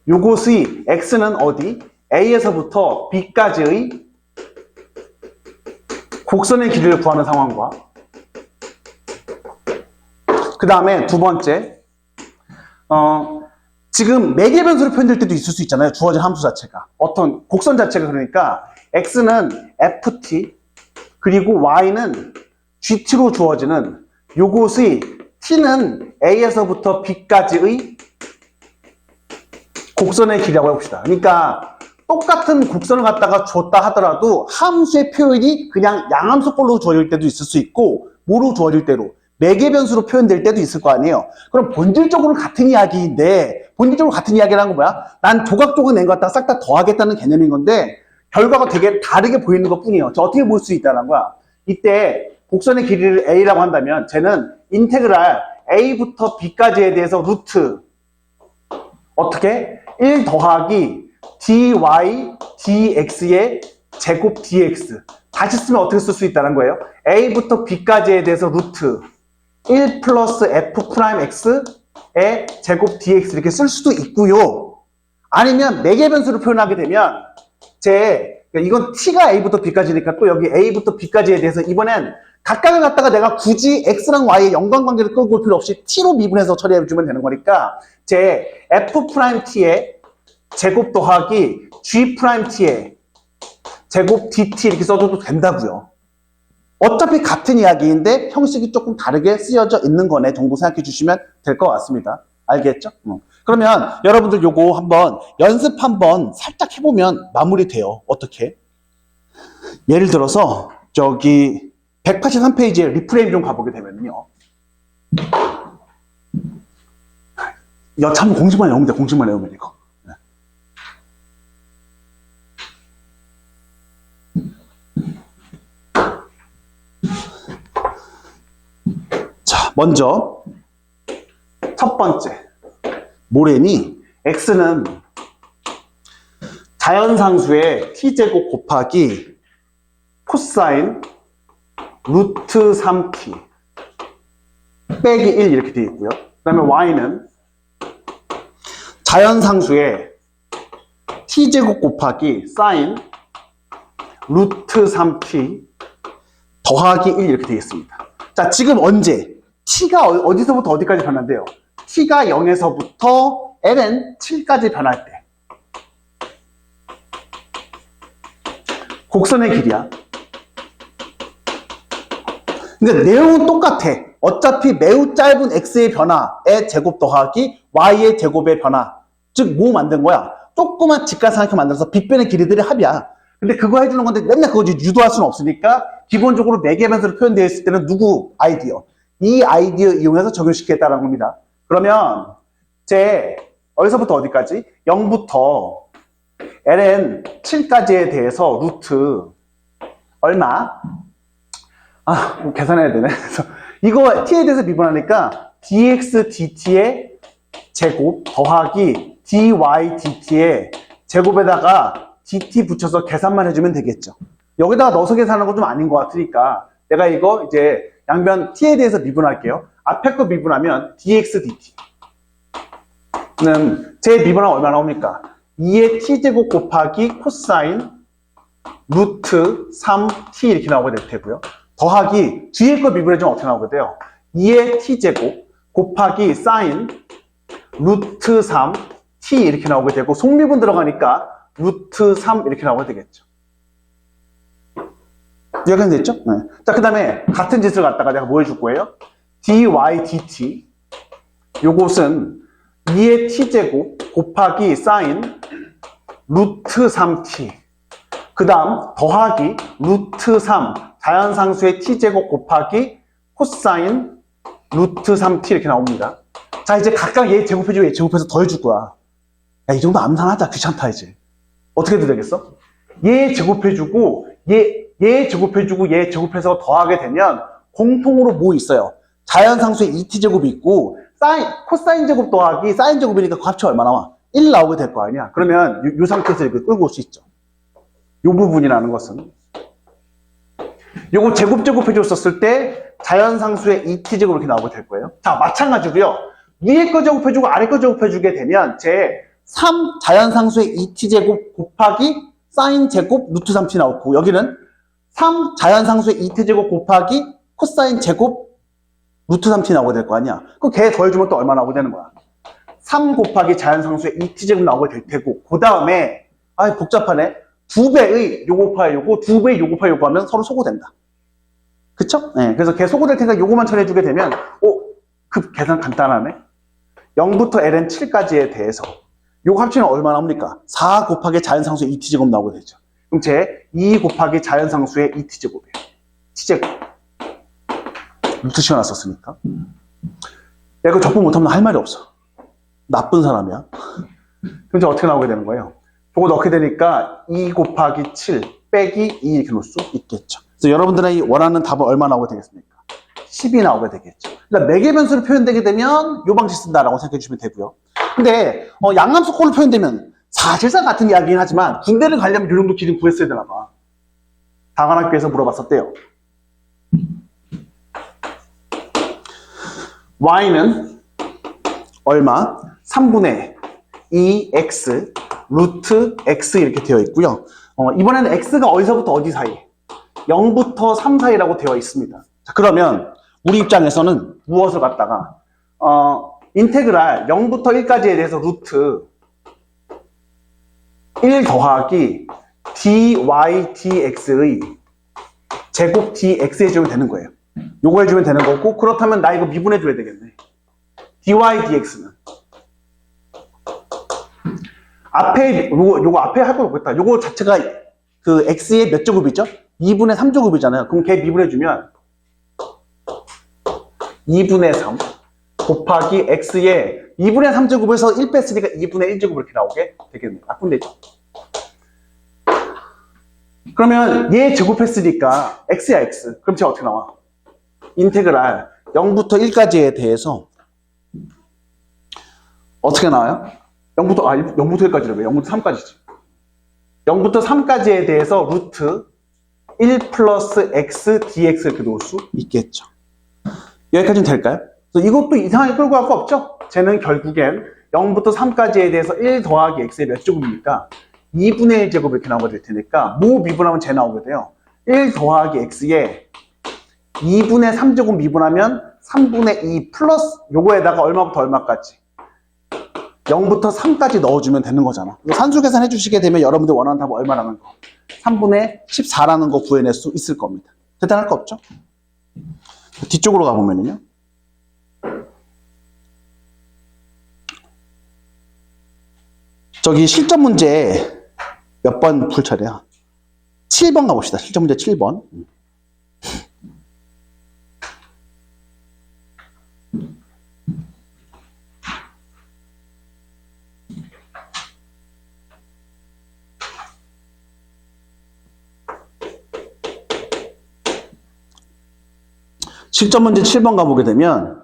요것의 x는 어디? a에서부터 b까지의 곡선의 길이를 구하는 상황과 그 다음에 두 번째, 지금 매개변수로 표현될 때도 있을 수 있잖아요. 주어진 함수 자체가. 어떤 곡선 자체가 그러니까 x는 ft 그리고 y는 gt로 주어지는 요것의 t는 a에서부터 b까지의 곡선의 길이라고 해봅시다. 그러니까 똑같은 곡선을 갖다가 줬다 하더라도 함수의 표현이 그냥 양함수꼴로 주어질 때도 있을 수 있고 뭐로 주어질 때로 매개변수로 표현될 때도 있을 거 아니에요. 그럼 본질적으로 같은 이야기인데 본질적으로 같은 이야기라는 건 뭐야? 난 조각조각 낸 거 갖다가 싹 다 더하겠다는 개념인 건데 결과가 되게 다르게 보이는 것 뿐이에요. 저 어떻게 볼 수 있다는 거야? 이때 곡선의 길이를 a라고 한다면 쟤는 인테그랄 a부터 b까지에 대해서 루트 어떻게? 1 더하기 dy dx의 제곱 dx 다시 쓰면 어떻게 쓸 수 있다는 거예요? a부터 b까지에 대해서 루트 1 플러스 f'x의 제곱 dx 이렇게 쓸 수도 있고요. 아니면 매개변수로 표현하게 되면 이건 t가 a부터 b까지니까 또 여기 a부터 b까지에 대해서 이번엔 각각을 갖다가 내가 굳이 x랑 y의 연관관계를 끌고 올 필요 없이 t로 미분해서 처리해주면 되는 거니까 제 f't의 제곱 더하기 g't의 제곱 dt 이렇게 써줘도 된다고요. 어차피 같은 이야기인데 형식이 조금 다르게 쓰여져 있는 거네 정도 생각해 주시면 될 것 같습니다. 알겠죠? 그러면 여러분들 요거 한번 연습 한번 살짝 해보면 마무리돼요. 어떻게? 예를 들어서 저기 183페이지에 리프레임 좀 가보게 되면요. 참 공식만 외우면 돼. 공식만 외우면 이거. 자, 먼저 첫 번째 뭐래니? x는 자연상수의 t제곱 곱하기 코사인 루트 3t 빼기 1 이렇게 되어 있고요. 그 다음에 y는 자연상수의 t제곱 곱하기 사인 루트 3t 더하기 1 이렇게 되어 있습니다. 자, 지금 언제? t가 어디서부터 어디까지 변한대요? t가 0에서부터 ln 7까지 변할 때 곡선의 길이야. 근데 내용은 똑같아. 어차피 매우 짧은 x의 변화의 제곱 더하기 y의 제곱의 변화. 즉, 뭐 만든 거야? 조그만 직각삼각형 만들어서 빗변의 길이들의 합이야. 근데 그거 해주는 건데 맨날 그거 유도할 수는 없으니까 기본적으로 매개변수로 표현되어 있을 때는 누구? 아이디어. 이 아이디어 이용해서 적용시키겠다는 겁니다. 그러면 제 어디서부터 어디까지? 0부터 ln 7까지에 대해서 루트 얼마? 계산해야 되네. 그래서 이거 t에 대해서 미분하니까 dx dt의 제곱 더하기 dy dt의 제곱에다가 dt 붙여서 계산만 해주면 되겠죠. 여기다가 넣어서 계산하는 건 좀 아닌 것 같으니까 내가 이거 이제 양변 t에 대해서 미분할게요. 앞에 거 미분하면 dx dt는 제 미분하면 얼마 나옵니까? 2의 t제곱 곱하기 코사인 루트 3t 이렇게 나오게 될 테고요. 더하기 뒤에 거 미분해주면 어떻게 나오게 돼요? 2의 t제곱 곱하기 사인 루트 3t 이렇게 나오게 되고 속미분 들어가니까 루트 3 이렇게 나오게 되겠죠. 여기까지 됐죠? 네. 자, 그 다음에 같은 짓을 갖다가 내가 뭐 해줄 거예요? dy dt 요것은 2의 t제곱 곱하기 사인 루트 3t 그 다음 더하기 루트 3 자연상수의 t제곱 곱하기 코사인 루트 3t 이렇게 나옵니다. 자, 이제 각각 얘 제곱해주고 얘 제곱해서 더해줄 거야. 야, 이 정도 암산하자. 귀찮다 이제. 어떻게 해도 되겠어? 얘 제곱해주고 얘 제곱해주고 얘 제곱해서 더하게 되면 공통으로 뭐 있어요? 자연상수의 2t제곱이 있고 코사인 제곱 더하기 사인 제곱이니까 그 합치 얼마 나와? 1 나오게 될 거 아니야. 그러면 이 상태에서 이렇게 끌고 올 수 있죠. 이 부분이라는 것은 요거 제곱해줬었을 때 자연상수의 2t제곱 이렇게 나오게 될 거예요. 자, 마찬가지로요. 위에 거 제곱해주고 아래 거 제곱해주게 되면 제 3 자연상수의 2t제곱 곱하기 사인 제곱 루트 3t 나오고 여기는 3 자연상수의 2t제곱 곱하기 코사인 제곱 루트 3t 나오게 될 거 아니야. 그럼 걔 더해주면 또 얼마 나오게 되는 거야? 3 곱하기 자연상수의 2t제곱 나오게 될 테고 그 다음에 복잡하네. 2배의 요거 곱하기 요거 2배의 요거 곱하기 요거 하면 서로 소거된다. 그쵸? 네, 그래서 걔 소거될 테니까 요거만 처리해주게 되면 그 계산 간단하네. 0부터 ln 7까지에 대해서 요거 합치면 얼마 나옵니까? 4 곱하기 자연상수의 2t제곱 나오게 되죠. 그럼 제 2 곱하기 자연상수의 2t제곱이에요. t제곱. 루트 씌워놨었으니까. 야, 이거 적분 못하면 할 말이 없어. 나쁜 사람이야. 그럼 이제 어떻게 나오게 되는 거예요? 요거 넣게 되니까 2 곱하기 7 빼기 2 이렇게 놓을 수 있겠죠. 그래서 여러분들이 원하는 답은 얼마 나오게 되겠습니까? 10이 나오게 되겠죠. 그러니까 매개변수로 표현되게 되면 요 방식 쓴다라고 생각해 주시면 되고요. 근데 양함수꼴로 표현되면 사실상 같은 이야기긴 하지만 군대를 가려면 요 정도 기준 구했어야 되나 봐. 다관학교에서 물어봤었대요. y는 얼마? 3분의 2x 루트 x 이렇게 되어 있고요. 이번에는 x가 어디서부터 어디 사이? 0부터 3 사이라고 되어 있습니다. 자, 그러면 우리 입장에서는 무엇을 갖다가 인테그랄 0부터 1까지에 대해서 루트 1 더하기 dy dx의 제곱 dx 해주면 되는 거예요. 요거 해주면 되는 거고 그렇다면 나 이거 미분해줘야 되겠네. dy dx는 앞에 요거 앞에 할 거 없겠다. 요거 자체가 그 x의 몇 제곱이죠? 2분의 3제곱이잖아요. 그럼 걔 미분해주면 2분의 3 곱하기 x의 2분의 3제곱에서 1 뺐으니까 2분의 1제곱 이렇게 나오게 되겠네요. 바꾼대죠. 그러면 얘 제곱했으니까 x야 x. 그럼 제가 어떻게 나와? 인테그랄 0부터 1까지에 대해서 어떻게 나와요? 0부터 1까지라고 0부터 3까지지. 0부터 3까지에 대해서 루트 1 플러스 x dx 이렇게 놓을 수 있겠죠. 여기까지는 될까요? 그래서 이것도 이상하게 끌고 갈 거 없죠? 쟤는 결국엔 0부터 3까지에 대해서 1 더하기 x의 몇 제곱입니까? 2분의 1제곱 이렇게 나오게 될 테니까 뭐 미분하면 쟤 나오게 돼요. 1 더하기 x에 2분의 3제곱 미분하면 3분의 2 플러스 요거에다가 얼마부터 얼마까지? 0부터 3까지 넣어주면 되는 거잖아. 산수 계산해 주시게 되면 여러분들 원하는 답은 얼마라는 거? 3분의 14라는 거 구해낼 수 있을 겁니다. 대단할 거 없죠? 뒤쪽으로 가보면요. 저기 실전 문제 몇 번 풀 차례야? 7번 가봅시다. 실전 문제 7번. 실전 문제 7번 가보게 되면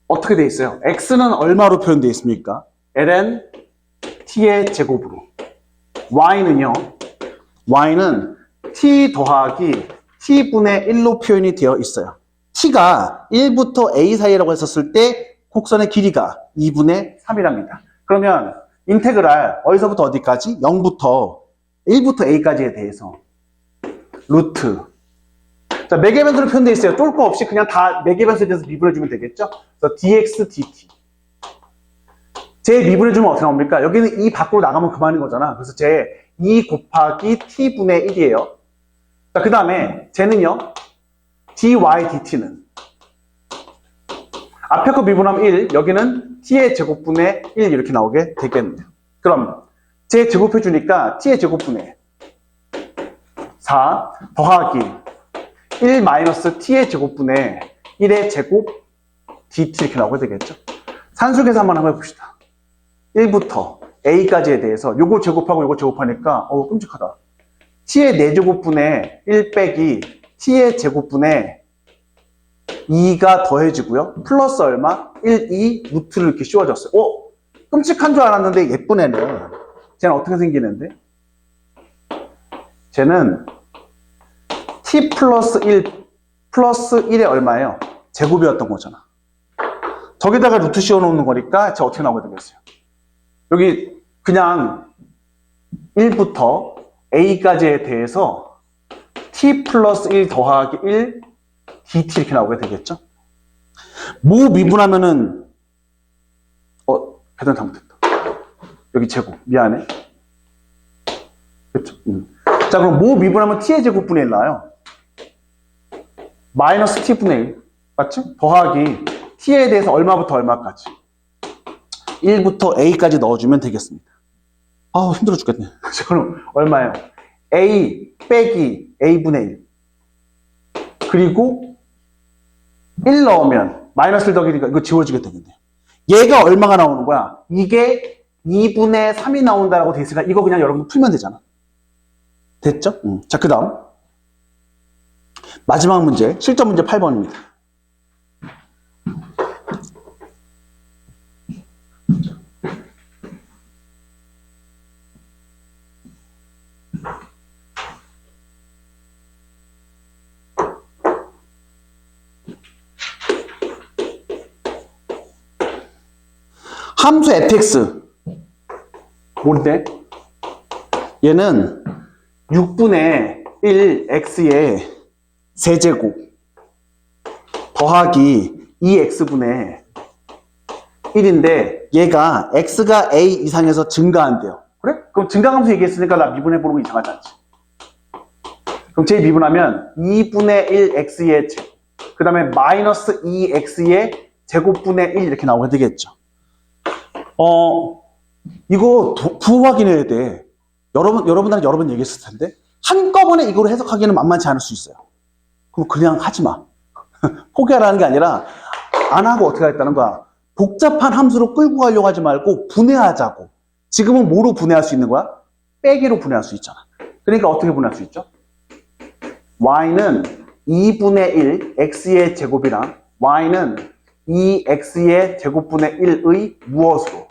어떻게 돼 있어요? x는 얼마로 표현되어 있습니까? ln t의 제곱으로. y는요, y는 t 더하기 t분의 1로 표현이 되어 있어요. t가 1부터 a 사이라고 했었을 때 곡선의 길이가 2분의 3이랍니다. 그러면 인테그랄 어디서부터 어디까지? 0부터 1부터 a까지에 대해서 루트. 자, 매개변수로 표현되어 있어요. 쫄 거 없이 그냥 다 매개변수에 대해서 미분해주면 되겠죠? 그래서 dx, dt. 제 미분해주면 어떻게 나옵니까? 여기는 2 밖으로 나가면 그만인 거잖아. 그래서 제 2 곱하기 t분의 1이에요. 자, 그 다음에 쟤는요, dy, dt는 앞에 거 미분하면 1, 여기는 t의 제곱분의 1 이렇게 나오게 되겠네요. 그럼 제 제곱해주니까 t의 제곱분의 4 더하기 1 마이너스 t의 제곱분의 1의 제곱 dt 이렇게 나오게 되겠죠. 산수 계산 한번 해봅시다. 1부터 a까지에 대해서 요거 제곱하고 요거 제곱하니까 끔찍하다. t의 4제곱분의 1 빼기 t의 제곱분의 2가 더해지고요. 플러스 얼마? 1, 2 루트를 이렇게 씌워줬어요. 끔찍한 줄 알았는데 예쁜 애네. 쟤는 어떻게 생기는데? 쟤는 t 플러스 1 플러스 1의 얼마예요? 제곱이었던 거잖아. 저기다가 루트 씌워놓는 거니까 쟤 어떻게 나오게 되겠어요? 여기 그냥 1부터 a까지에 대해서 t 플러스 1 더하기 1 dt 이렇게 나오게 되겠죠? 뭐 미분하면은 계산 잘못했다. 여기 제곱 미안해. 그렇죠? 자, 그럼 뭐 미분하면 t의 제곱분의 1 나와요. 마이너스 t분의 1 맞지? 더하기 t에 대해서 얼마부터 얼마까지? 1부터 a까지 넣어주면 되겠습니다. 힘들어 죽겠네. 그럼 얼마예요? a 빼기 a분의 1 그리고 1 넣으면 마이너스 1 더하기니까 이거 지워지게 되겠네요. 얘가 얼마가 나오는 거야? 이게 2분의 3이 나온다라고 돼 있으니까 이거 그냥 여러분 풀면 되잖아. 됐죠? 자, 그 다음 마지막 문제, 실전 문제 8번입니다. 함수 fx 뭔데? 얘는 6분의 1 x의 세제곱 더하기 2x분의 1인데 얘가 x가 a 이상에서 증가한대요. 그래? 그럼 증가함수 얘기했으니까 나 미분해보는 거 이상하지 않지? 그럼 제 미분하면 2분의 1 x의 제곱 그 다음에 마이너스 2x의 제곱분의 1 이렇게 나오게 되겠죠. 이거 부호 확인해야 돼. 여러분한테 여러 번 얘기했을 텐데 한꺼번에 이걸 해석하기는 만만치 않을 수 있어요. 그럼 그냥 하지 마. 포기하라는 게 아니라 안 하고 어떻게 하겠다는 거야. 복잡한 함수로 끌고 가려고 하지 말고 분해하자고. 지금은 뭐로 분해할 수 있는 거야? 빼기로 분해할 수 있잖아. 그러니까 어떻게 분해할 수 있죠? y는 2분의 1 x의 제곱이랑 y는 2x의 제곱분의 1의 무엇으로?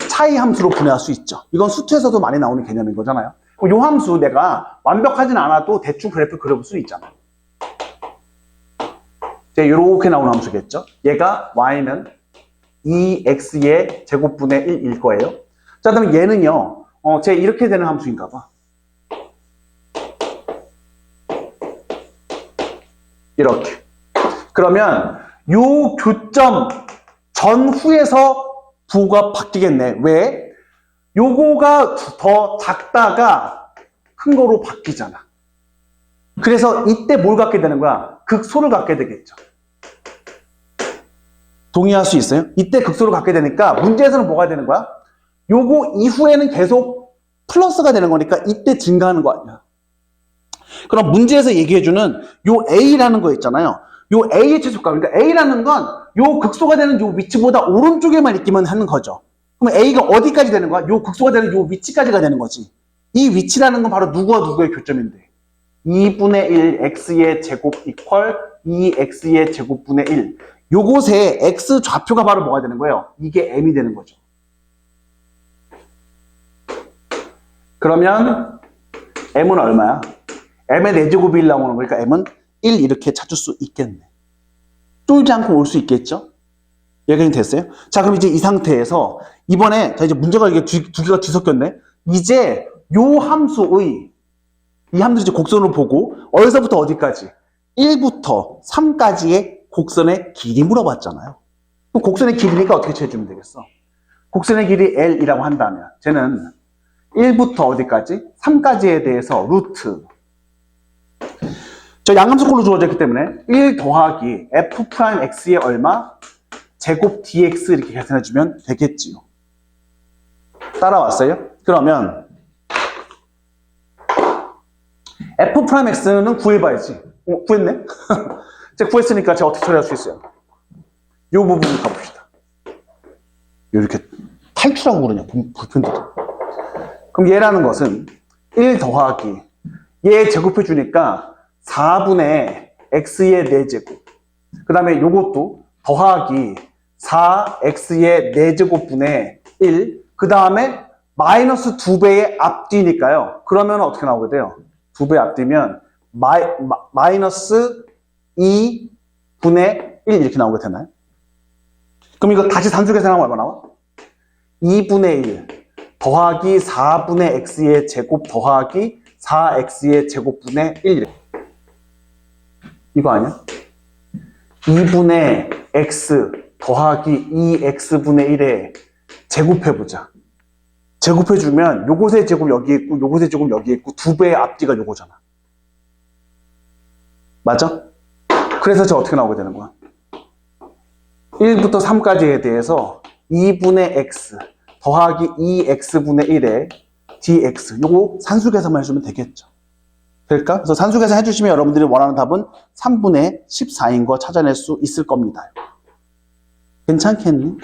차이 함수로 분해할 수 있죠. 이건 수투에서도 많이 나오는 개념인 거잖아요. 이 함수 내가 완벽하진 않아도 대충 그래프 그려볼 수 있잖아. 이렇게 나오는 함수겠죠. 얘가 y는 2x의 제곱분의 1일 거예요. 자, 그다음에 얘는요. 제 이렇게 되는 함수인가 봐. 이렇게. 그러면 요 교점 전후에서 부호가 바뀌겠네. 왜? 요거가 더 작다가 큰 거로 바뀌잖아. 그래서 이때 뭘 갖게 되는 거야? 극소를 갖게 되겠죠. 동의할 수 있어요? 이때 극소를 갖게 되니까 문제에서는 뭐가 되는 거야? 요거 이후에는 계속 플러스가 되는 거니까 이때 증가하는 거 아니야. 그럼 문제에서 얘기해주는 요 A라는 거 있잖아요. 요 A의 최소값. 그러니까 A라는 건 요 극소가 되는 요 위치보다 오른쪽에만 있기만 하는 거죠. 그럼 A가 어디까지 되는 거야? 요 극소가 되는 요 위치까지가 되는 거지. 이 위치라는 건 바로 누구와 누구의 교점인데. 2분의 1 x의 제곱 이퀄 2x의 제곱분의 1. 요곳에 x 좌표가 바로 뭐가 되는 거예요? 이게 m이 되는 거죠. 그러면 m은 얼마야? m의 4제곱이 나오는 거니까 m은 1 이렇게 찾을 수 있겠네. 쫄지 않고 올 수 있겠죠? 여기는 됐어요? 자, 그럼 이제 이 상태에서 이번에 자 이제 문제가 이게 두 개가 뒤섞였네. 이제 요 함수의 이 함수 이제 곡선을 보고 어디서부터 어디까지? 1부터 3까지의 곡선의 길이 물어봤잖아요. 그럼 곡선의 길이니까 어떻게 채워주면 되겠어? 곡선의 길이 L이라고 한다면 쟤는 1부터 어디까지? 3까지에 대해서 루트 저 양함수꼴로 주어졌기 때문에 1 더하기 f'x의 얼마? 제곱 dx 이렇게 계산해주면 되겠지요. 따라왔어요? 그러면 f'x는 구해봐야지. 구했네? 제가 구했으니까 제가 어떻게 처리할 수 있어요? 이 부분 가봅시다. 이렇게 탈출하고 그러냐, 불편들이. 그럼 얘라는 것은 1 더하기 얘 제곱해주니까 4분의 x의 4제곱. 그 다음에 요것도 더하기 4x의 4제곱분의 1. 그 다음에 마이너스 2배의 앞뒤니까요. 그러면 어떻게 나오게 돼요? 2배 앞뒤면 마이너스 2분의 1 이렇게 나오게 되나요? 그럼 이거 다시 산수 계산하면 얼마 나와? 2분의 1 더하기 4분의 x의 제곱 더하기 4x의 제곱분의 1 이거 아니야? 2분의 x 더하기 2x분의 1에 제곱해보자. 제곱해주면 요것의 제곱 여기 있고 요것의 제곱 여기 있고 2배의 앞뒤가 요거잖아. 맞아? 그래서 저 어떻게 나오게 되는 거야? 1부터 3까지에 대해서 2분의 x 더하기 2x분의 1에 dx 요거 산수계산만 해주면 되겠죠. 될까? 그래서 산수계산 해주시면 여러분들이 원하는 답은 3분의 14인 거 찾아낼 수 있을 겁니다. 괜찮겠니?